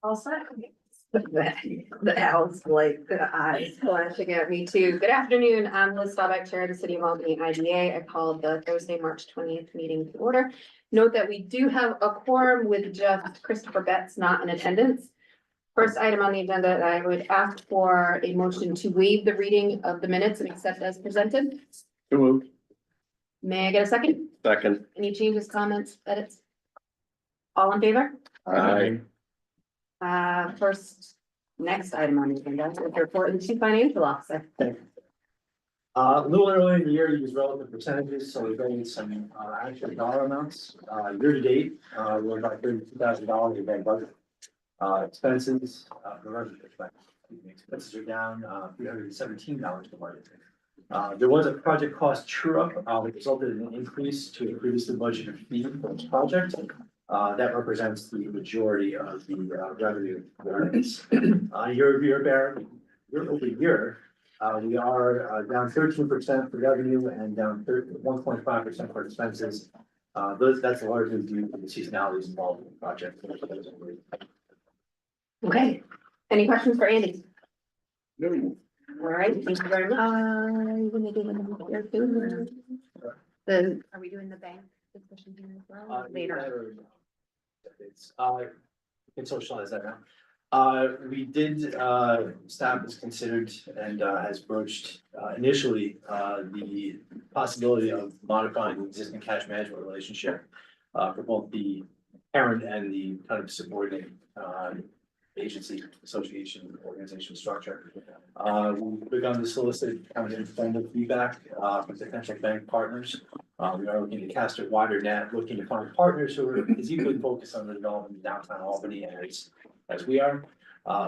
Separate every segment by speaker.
Speaker 1: All set. The owls like the eyes flashing at me too. Good afternoon. I'm Liz Staubach, Chair of the City of Albany IDA. I called the Thursday, March 20th meeting to order. Note that we do have a quorum with just Christopher Betts not in attendance. First item on the agenda, I would ask for a motion to waive the reading of the minutes and accept as presented.
Speaker 2: So moved.
Speaker 1: May I get a second?
Speaker 2: Second.
Speaker 1: Any changes, comments, edits? All in favor?
Speaker 2: Aye.
Speaker 1: Next item on the agenda, is the report of the chief financial officer.
Speaker 3: A little early in the year, you use relative percentages, so we're going some actual dollar amounts. Year to date, we're about $32,000 in bank budget. Expenses, the revenue expenses are down $317 per budget. There was a project cost true up, which resulted in an increase to a previously budgeted fee for this project. That represents the majority of the revenue variance. Year over year, we are down 13% for revenue and down 1.5% for expenses. That's largely due to the seasonalities involved in the project.
Speaker 1: Okay, any questions for Andy?
Speaker 2: No.
Speaker 1: All right, thank you very much. Are we doing the bank discussion here as well? Later.
Speaker 3: Can socialize that now. We did, staff has considered and has broached initially the possibility of modifying the existing cash management relationship for both the parent and the kind of subordinate agency, association, organization structure. We've begun to solicit kind of informal feedback from potential bank partners. We are looking to cast a wider net, looking to find partners who are as equally focused on the development of downtown Albany as we are.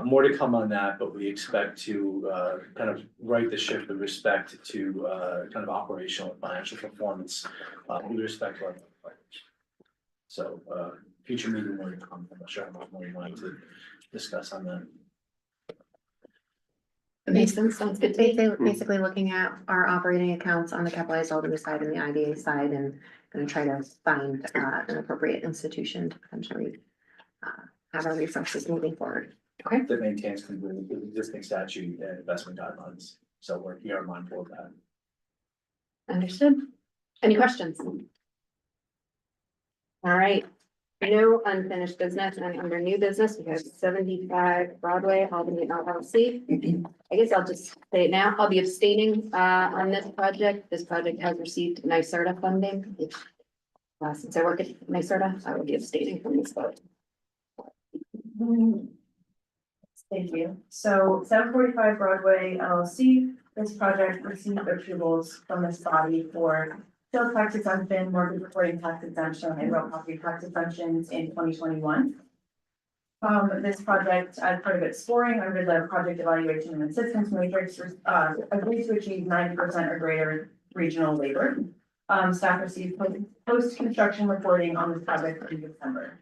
Speaker 3: More to come on that, but we expect to kind of right the ship with respect to kind of operational and financial performance with respect to our partners. So future meeting more to come. I'm not sure how much more you want to discuss on that.
Speaker 1: That makes sense, sounds good to me.
Speaker 4: Basically looking at our operating accounts on the capitalized revenue side and the IDA side and gonna try to find an appropriate institution to potentially have our resources moving forward.
Speaker 1: Okay,
Speaker 3: That maintains completely the existing statute and investment guidelines. So we are mindful of that.
Speaker 1: understood. Any questions? All right, no unfinished business, and under new business, we have 75 Broadway, Albany LLC. I guess I'll just say it now, I'll be abstaining on this project. This project has received NYSERDA funding. Since I work at NYSERDA, I will be abstaining from this vote.
Speaker 5: Thank you. So 745 Broadway LLC, this project received approvals from this body for sales tax exemption, mortgage reporting tax exemption, and real property tax exemptions in 2021. This project, as part of its scoring under the project evaluation and assistance matrix, agrees to achieve 90% or greater regional labor. Staff received post-construction reporting on this project in December.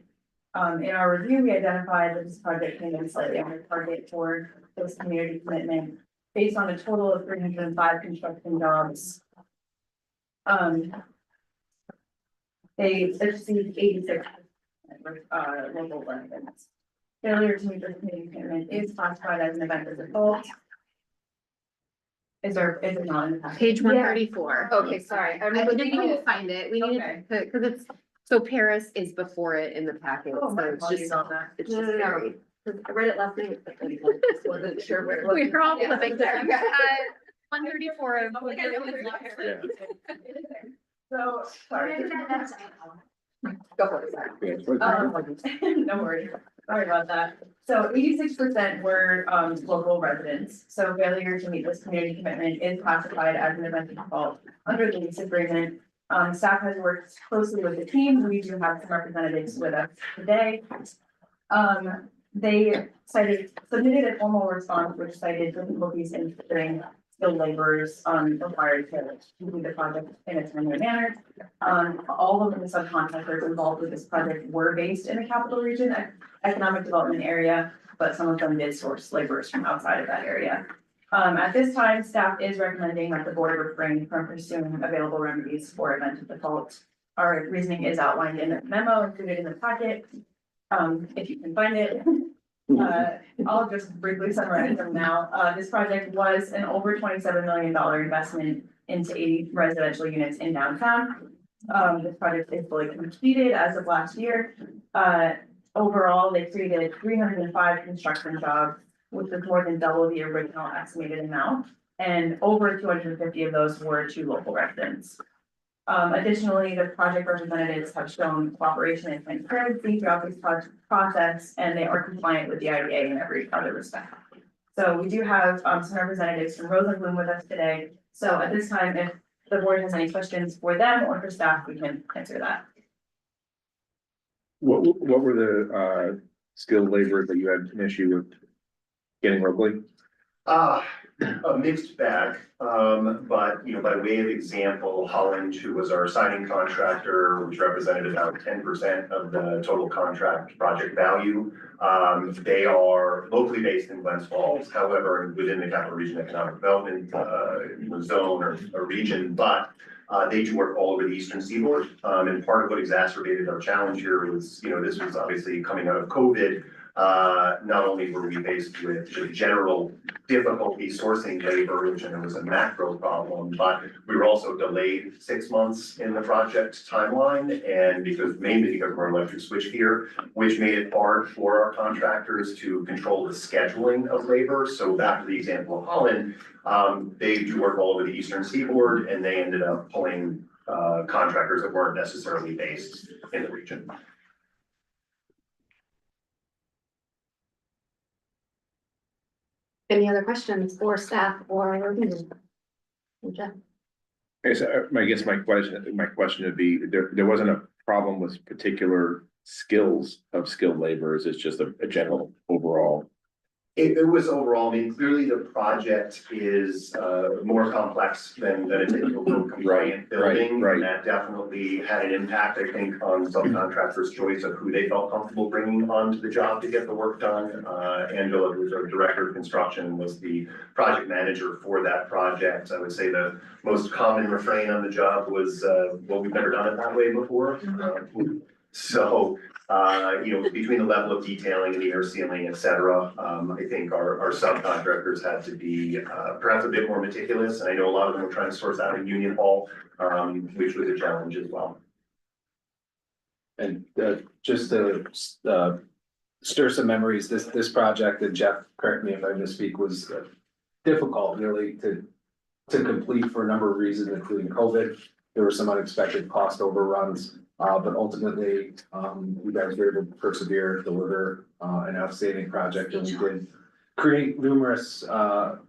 Speaker 5: In our review, we identified that this project came in slightly under target for this community commitment based on a total of 305 construction jobs. They achieved 86 local benefits. Failure to meet this community commitment is classified as an event of default. Is it not in the package?
Speaker 4: Page 134.
Speaker 1: Okay, sorry. I
Speaker 4: I
Speaker 1: remember
Speaker 4: didn't
Speaker 1: thinking
Speaker 4: need to find it. We need
Speaker 5: Okay.
Speaker 4: to, because it's, so Paris is before it in the packet.
Speaker 5: Oh,
Speaker 4: So
Speaker 5: my
Speaker 4: it's
Speaker 5: apologies
Speaker 4: just,
Speaker 5: on that.
Speaker 4: it's
Speaker 1: No,
Speaker 4: just
Speaker 1: no, no.
Speaker 4: very.
Speaker 1: I read it last night, but then I just wasn't sure where it was.
Speaker 4: We were all
Speaker 1: Yeah.
Speaker 4: flipping there.
Speaker 1: Yeah.
Speaker 4: 134 of.
Speaker 2: Yeah.
Speaker 5: So, sorry.
Speaker 1: Go for it, sorry.
Speaker 5: No worries, sorry about that. So 86% were local residents, so failure to meet this community commitment is classified as an event of default under the lease agreement. Staff has worked closely with the team, we do have some representatives with us today. They submitted a formal response which cited difficulties in securing skilled laborers required to complete the project in a timely manner. All of the subcontractors involved with this project were based in the capital region economic development area, but some of them did source laborers from outside of that area. At this time, staff is recommending that the board refrain from pursuing available remedies for event of default. Our reasoning is outlined in the memo included in the packet. If you can find it, I'll just briefly summarize them now. This project was an over $27 million investment into 80 residential units in downtown. This project is fully completed as of last year. Overall, they created 305 construction jobs, which was more than double the original estimated amount. And over 250 of those were to local residents. Additionally, the project representatives have shown cooperation and transparency throughout this process, and they are compliant with the IDA in every other respect. So we do have some representatives from Roseland Bloom with us today. So at this time, if the board has any questions for them or for staff, we can answer that.
Speaker 2: What were the skilled laborers that you had an issue with getting locally?
Speaker 6: A mixed bag, but by way of example, Holland, who was our signing contractor, which represented about 10% of the total contract project value. They are locally based in Glens Falls, however, within the Capital Region Economic Development zone or region, but they do work all over the eastern seaboard. And part of what exacerbated our challenge here was, this was obviously coming out of COVID. Not only were we faced with the general difficulty sourcing labor, which I know was a macro problem, but we were also delayed 6 months in the project timeline, and mainly because of our electric switchgear, which made it hard for our contractors to control the scheduling of labor. So back to the example of Holland, they do work all over the eastern seaboard, and they ended up pulling contractors that weren't necessarily based in the region.
Speaker 1: Any other questions for staff or? Jeff?
Speaker 2: I guess my question would be, there wasn't a problem with particular skills of skilled laborers, it's just a general overall.
Speaker 6: It was overall, clearly the project is more complex than a typical compliant building.
Speaker 2: Right.
Speaker 6: And that definitely had an impact, I think, on subcontractors' choice of who they felt comfortable bringing onto the job to get the work done. Angela, who's our director of construction, was the project manager for that project. I would say the most common refrain on the job was, well, we've never done it that way before. So, between the level of detailing and the air sealing, et cetera, I think our subcontractors had to be perhaps a bit more meticulous. And I know a lot of them were trying to source out in Union Hall, which was a challenge as well.
Speaker 7: And just to stir some memories, this project, and Jeff, correct me if I misspeak, was difficult really to complete for a number of reasons, including COVID. There were some unexpected cost overruns. But ultimately, you guys were able to persevere, deliver an outstanding project, and we did create numerous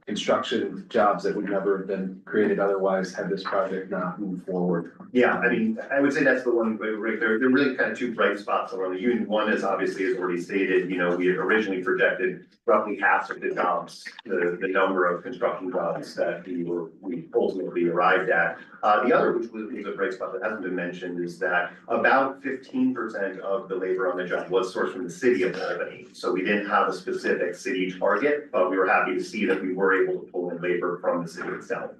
Speaker 7: construction jobs that would never have been created otherwise had this project not moved forward.
Speaker 6: Yeah, I would say that's the one, right, there are really kind of two bright spots around the union. One is obviously, as already stated, we had originally projected roughly half of the jobs, the number of construction jobs that we ultimately arrived at. The other, which was a bright spot that hasn't been mentioned, is that about 15% of the labor on the job was sourced from the city of Albany. So we didn't have a specific city target, but we were happy to see that we were able to pull in labor from the city itself.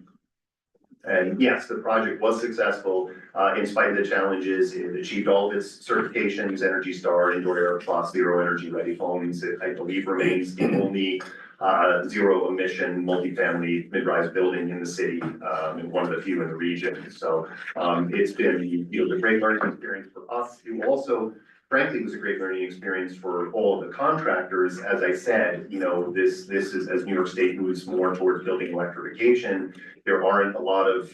Speaker 6: And yes, the project was successful, in spite of the challenges. It achieved all of its certifications, Energy Star, Indoor Air Plus, Zero Energy Ready Homes. It, I believe, remains the only zero emission multifamily mid-rise building in the city, and one of the few in the region. So it's been a great learning experience for us. It also, frankly, was a great learning experience for all of the contractors. As I said, this is, as New York State moves more towards building electrification, there aren't a lot of,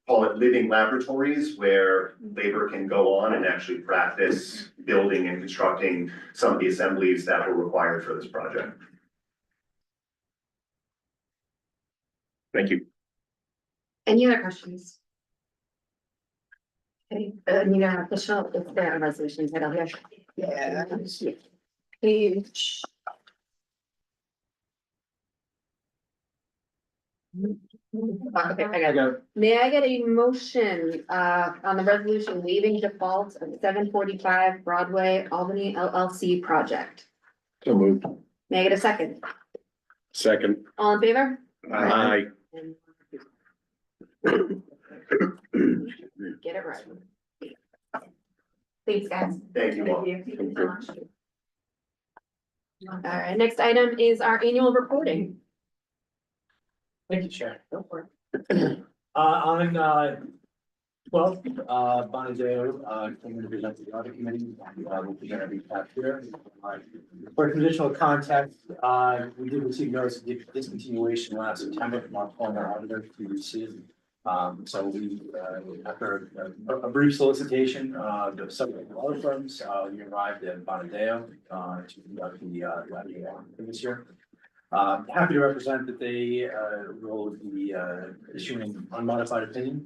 Speaker 6: call it, living laboratories where labor can go on and actually practice building and constructing some of the assemblies that were required for this project.
Speaker 2: Thank you.
Speaker 1: Any other questions? Okay, official, it's the resolution title here. Yeah. Page. Okay, I got it. May I get a motion on the resolution waiving default of 745 Broadway Albany LLC project?
Speaker 2: So moved.
Speaker 1: May I get a second?
Speaker 2: Second.
Speaker 1: All in favor?
Speaker 2: Aye.
Speaker 1: Get it right. Thanks, guys.
Speaker 6: Thank you all.
Speaker 5: Thank you so much.
Speaker 1: All right, next item is our annual reporting.
Speaker 3: Thank you, Chair. Go for it. On, 12th, Bonadeo, came in to present to the audit committee, we'll present a recap here. For additional context, we did receive notice of discontinuation last September from our former auditor, PwC. So we, after a brief solicitation, the subject of other firms, we arrived at Bonadeo, to conduct the for this year. Happy to represent that they, will be, issuing an unmodified opinion,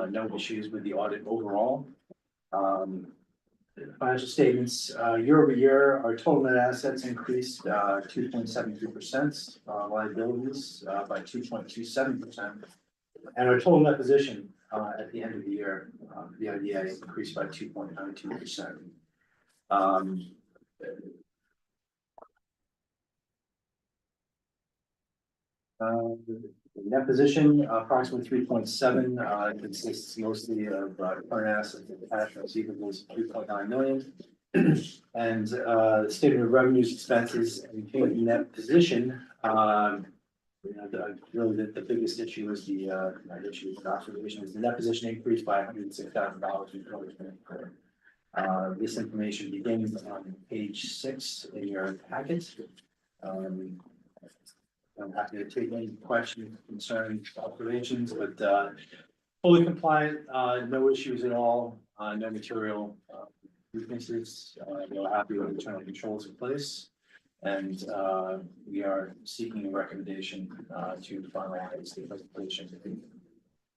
Speaker 3: no issues with the audit overall. Financial statements, year over year, our total net assets increased, 2.73%, liabilities, by 2.27%. And our total net position, at the end of the year, the IDA increased by 2.92%. The net position, approximately 3.7, consists mostly of current assets and cash receivables, 3.9 million. And the statement of revenues, expenses, and payment net position, really the biggest issue is the not issue, but observation is the net position increased by $106,000 in 2024. This information begins on page 6 in your packet. I'm happy to take any questions, concerns, observations, but fully compliant, no issues at all, no material weaknesses. We're happy with internal controls in place. And we are seeking a recommendation to finalize the presentation.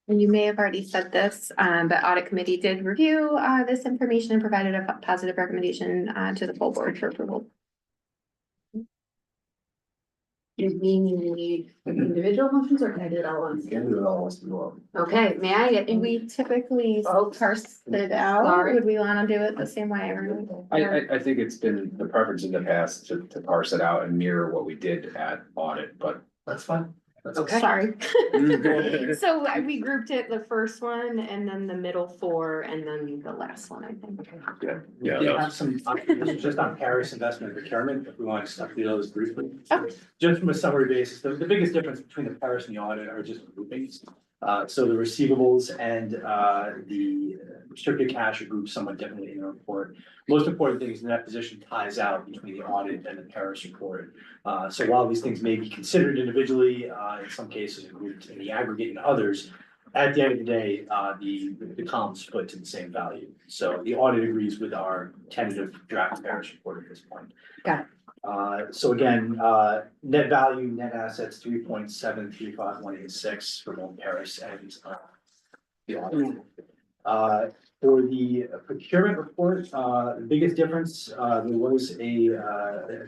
Speaker 4: And you may have already said this, but audit committee did review this information and provided a positive recommendation to the full board for approval.
Speaker 1: Do we need individual motions or can I do it all at once?
Speaker 6: Can do it all once in a while.
Speaker 1: Okay, may I get,
Speaker 4: And we typically
Speaker 1: Oh,
Speaker 4: parse it out.
Speaker 1: sorry.
Speaker 4: Would we want to do it the same way? Or-
Speaker 7: I think it's been the preference in the past to parse it out and mirror what we did at audit, but
Speaker 6: That's fine. That's
Speaker 1: Okay.
Speaker 4: Sorry. So we grouped it, the first one and then the middle 4 and then the last one, I think.
Speaker 3: We did have some, observations just on Paris investment procurement, if we want to step through those briefly.
Speaker 4: Okay.
Speaker 3: Just from a summary basis, the biggest difference between the Paris and the audit are just groupings. So the receivables and the restricted cash are grouped somewhat differently in the report. Most important thing is the net position ties out between the audit and the Paris report. So while these things may be considered individually, in some cases grouped in the aggregate and others, at the end of the day, the columns split to the same value. So the audit agrees with our tentative draft Paris report at this point.
Speaker 4: Got it.
Speaker 3: So again, net value, net assets, 3.735186 for both Paris and the audit. For the procurement report, the biggest difference, there was a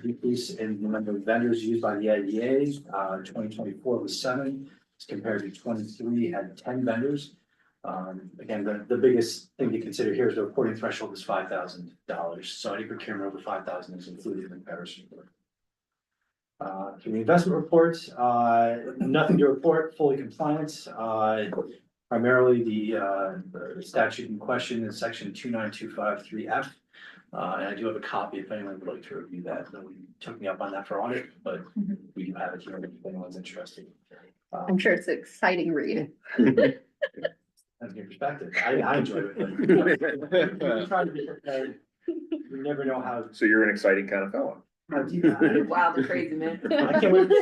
Speaker 3: decrease in the number of vendors used by the IDA. 2024 was 7, as compared to 23 had 10 vendors. Again, the biggest thing to consider here is the reporting threshold is $5,000. So any procurement over 5,000 is included in the Paris report. For the investment report, nothing to report, fully compliant. Primarily the statute in question is section 29253F. And I do have a copy if anyone would like to review that. No one took me up on that for audit, but we do have it here if anyone's interested.
Speaker 4: I'm sure it's an exciting read.
Speaker 3: That's your perspective. I enjoy it. But we try to be prepared. We never know how.
Speaker 2: So you're an exciting kind of fellow.
Speaker 3: how deep I-
Speaker 1: wow, the crazy man.
Speaker 3: I can't wait for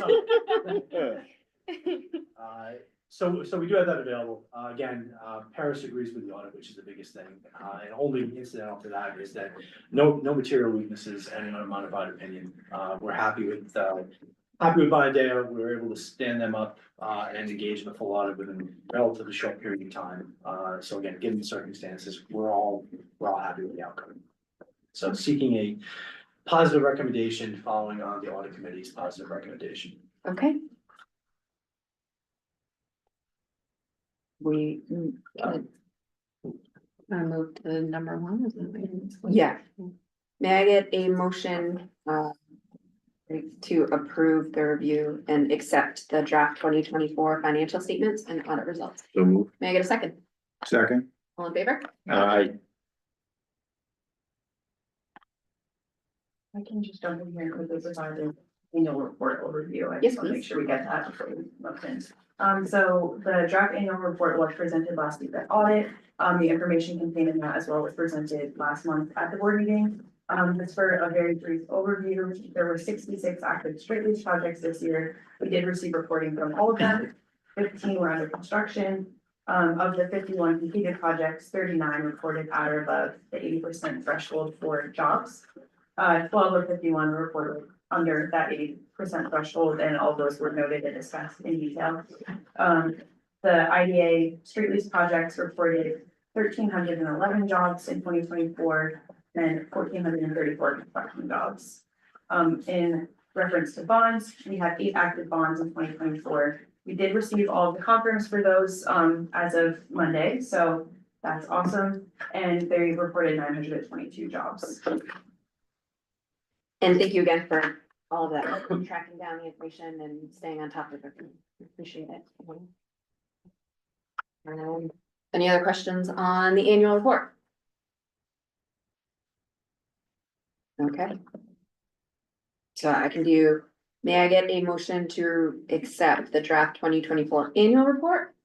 Speaker 3: some. So we do have that available. Again, Paris agrees with the audit, which is the biggest thing. And only incidental to that is that no material weaknesses and an unmodified opinion. We're happy with Bonadeo. We were able to stand them up and engage in the full audit within a relatively short period of time. So again, given the circumstances, we're all happy with the outcome. So seeking a positive recommendation following on the audit committee's positive recommendation.
Speaker 1: Okay.
Speaker 4: I moved to number 1. Is that right?
Speaker 1: Yeah. May I get a motion to approve the review and accept the draft 2024 financial statements and audit results?
Speaker 2: So move.
Speaker 1: May I get a second?
Speaker 2: Second.
Speaker 1: All in favor?
Speaker 2: Aye.
Speaker 5: I can just jump in here because this is our annual report overview. I
Speaker 1: Yes,
Speaker 5: just want to make
Speaker 1: please.
Speaker 5: sure we get that before we move in. So the draft annual report was presented last week at audit. The information contained in that as well was presented last month at the board meeting. Just for a very brief overview, there were 66 active straight lease projects this year. We did receive reporting from all of them. 15 were under construction. Of the 51 completed projects, 39 reported at or above the 80% threshold for jobs. 12 of 51 were reported under that 80% threshold, and all those were noted and discussed in detail. The IDA street lease projects reported 1,311 jobs in 2024 and 1,434 construction jobs. In reference to bonds, we had 8 active bonds in 2024. We did receive all of the confirms for those as of Monday, so that's awesome. And they reported 922 jobs.
Speaker 1: And thank you again for all of that, tracking down the information and staying on top of it. Appreciate it. Any other questions on the annual report? Okay. So I can do, may I get a motion to accept the draft 2024 annual report?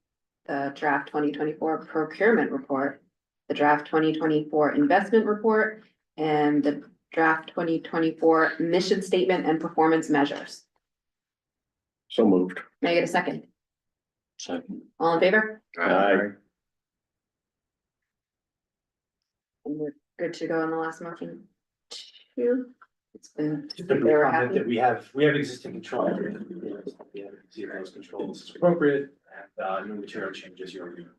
Speaker 1: The draft 2024 procurement report, the draft 2024 investment report, and the draft 2024 mission statement and performance measures.
Speaker 2: So moved.
Speaker 1: May I get a second?
Speaker 2: Second.
Speaker 1: All in favor?
Speaker 2: Aye.
Speaker 1: And we're good to go on the last motion. Two. It's been,
Speaker 3: Just
Speaker 1: they
Speaker 3: a
Speaker 1: were
Speaker 3: comment
Speaker 1: happy.
Speaker 3: that we have existing control. See if those controls is appropriate and no material changes you're reviewing.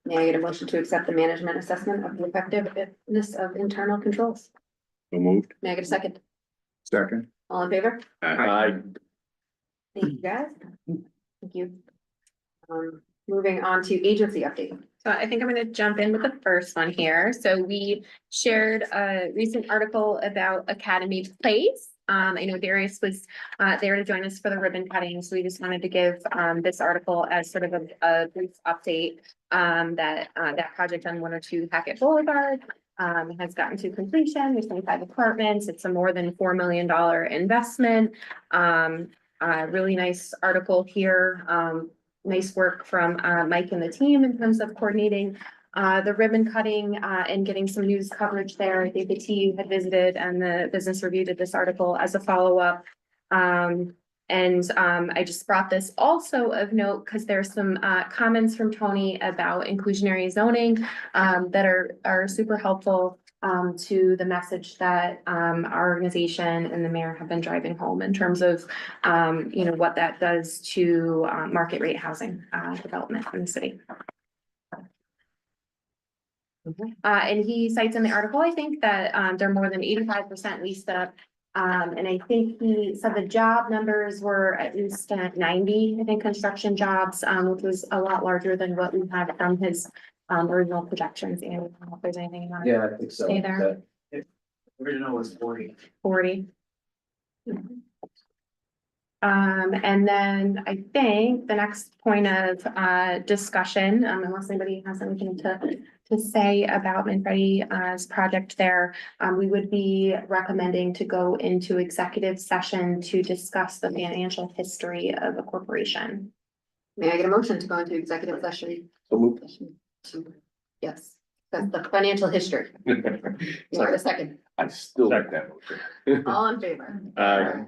Speaker 1: May I get a motion to accept the management assessment of the effectiveness of internal controls?
Speaker 2: So moved.
Speaker 1: May I get a second?
Speaker 8: Second.
Speaker 1: All in favor?
Speaker 2: Aye.
Speaker 1: Thank you, guys. Thank you. Moving on to agency update.
Speaker 4: So I think I'm gonna jump in with the first one here. So we shared a recent article about Academy Place. I know Darius was there to join us for the ribbon cutting, so we just wanted to give this article as sort of a brief update. That project on 102 Hackett Boulevard has gotten to completion. There's 25 apartments. It's a more than $4 million investment. Really nice article here. Nice work from Mike and the team in terms of coordinating the ribbon cutting and getting some news coverage there. I think the team had visited and the Business Review did this article as a follow-up. I just brought this also of note because there's some comments from Tony about inclusionary zoning that are super helpful to the message that our organization and the mayor have been driving home in terms of what that does to market rate housing development in the city. And he cites in the article, I think that they're more than 85% leased up. And I think he said the job numbers were at least 90, I think, construction jobs, which was a lot larger than what we had from his original projections. And I don't know if there's anything you want to
Speaker 7: Yeah, I think so.
Speaker 4: say there.
Speaker 3: Original was 40.
Speaker 4: 40. And then I think the next point of discussion, unless anybody has anything to say about Manfredi's project there, we would be recommending to go into executive session to discuss the financial history of a corporation.
Speaker 1: May I get a motion to go into executive session?
Speaker 2: So moved.
Speaker 1: Yes, that's the financial history. You want a second?
Speaker 2: I still like that motion.
Speaker 1: All in favor?
Speaker 2: Aye.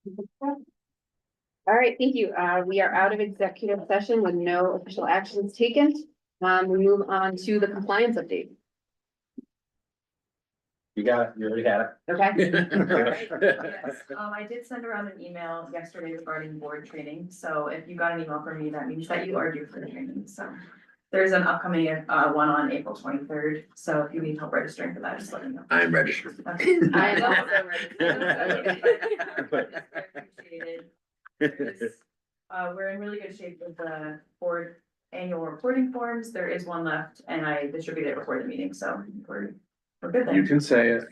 Speaker 1: All right, thank you. We are out of executive session with no official actions taken. We move on to the compliance update.
Speaker 7: You got it, you already had
Speaker 1: Okay.
Speaker 5: Yes, I did send around an email yesterday regarding board training, so if you got an email from me, that means that you are due for the training, so. There's an upcoming, one on April 23rd, so if you need help registering for that, just let me know.
Speaker 8: I'm registered.
Speaker 5: Okay.
Speaker 1: I am also registered.
Speaker 5: Appreciated. We're in really good shape with the board annual reporting forms, there is one left, and I distributed it before the meeting, so we're good
Speaker 2: You
Speaker 5: then.
Speaker 2: can say it.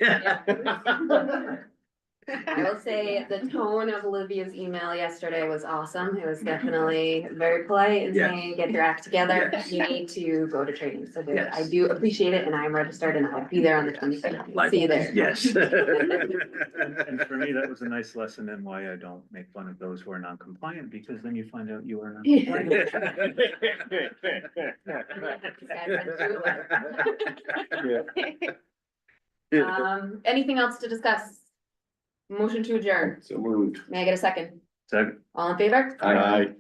Speaker 1: I will say the tone of Olivia's email yesterday was awesome. It was definitely very polite and
Speaker 8: Yes.
Speaker 1: saying, get your act together.
Speaker 8: Yes.
Speaker 1: You need to go to training. So
Speaker 8: Yes.
Speaker 1: I do appreciate it and I'm registered and I'll be there on the 23rd. See you there.
Speaker 8: Yes.
Speaker 9: And for me, that was a nice lesson in why I don't make fun of those who are non-compliant, because then you find out you are non-compliant.
Speaker 1: Anything else to discuss? Motion to adjourn.
Speaker 2: So moved.
Speaker 1: May I get a second?
Speaker 9: Second.
Speaker 1: All in favor?
Speaker 2: Aye.